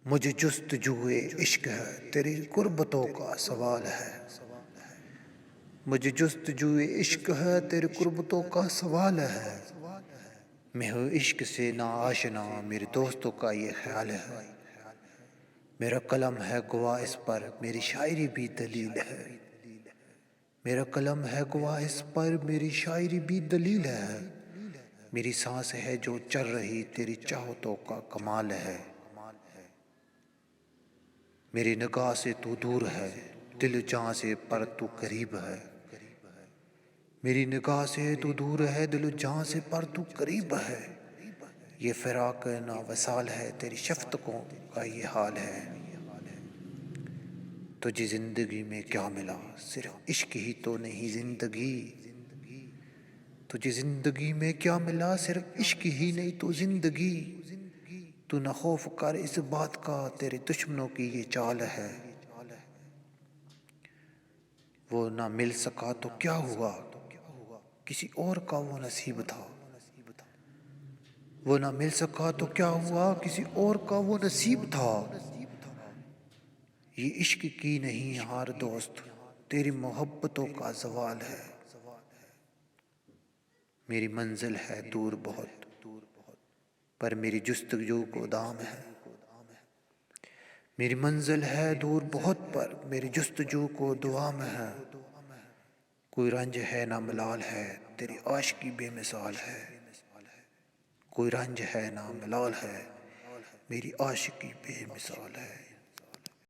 مجھے جستجوئے عشق ہے تیری قربتوں کا سوال ہے، مجھے جستجوئے عشق ہے تیری قربتوں کا سوال ہے، میں ہوں عشق سے نا آشنا میرے دوستوں کا یہ خیال ہے، میرا قلم ہے گواہ اس پر میری شاعری بھی دلیل ہے، میرا قلم ہے گواہ اس پر میری شاعری بھی دلیل ہے، میری سانس ہے جو چل رہی تیری چاہتوں کا کمال ہے، میری نگاہ سے تو دور ہے دل جاں سے پر تو قریب ہے، میری نگاہ سے تو دور ہے دل جاں سے پر تو قریب ہے، یہ فراق نا وصال ہے تیری شفقتوں کا یہ حال ہے، تجھے زندگی میں کیا ملا صرف عشق ہی تو نہیں زندگی، تجھے زندگی میں کیا ملا صرف عشق ہی نہیں تو زندگی، تو نہ خوف کر اس بات کا تیرے دشمنوں کی یہ چال ہے، وہ نہ مل سکا تو کیا ہوا کسی اور کا وہ نصیب تھا، وہ نہ مل سکا تو کیا ہوا کسی اور کا وہ نصیب تھا، یہ عشق کی نہیں ہار دوست تیری محبتوں کا زوال ہے، میری منزل ہے دور بہت پر میری جستجو کو دام ہے، میری منزل ہے دور بہت پر میری جستجو کو دوام ہے، کوئی رنج ہے نہ ملال ہے تیری عاشقی بے مثال ہے، کوئی رنج ہے نہ ملال ہے میری عاشقی بے مثال ہے۔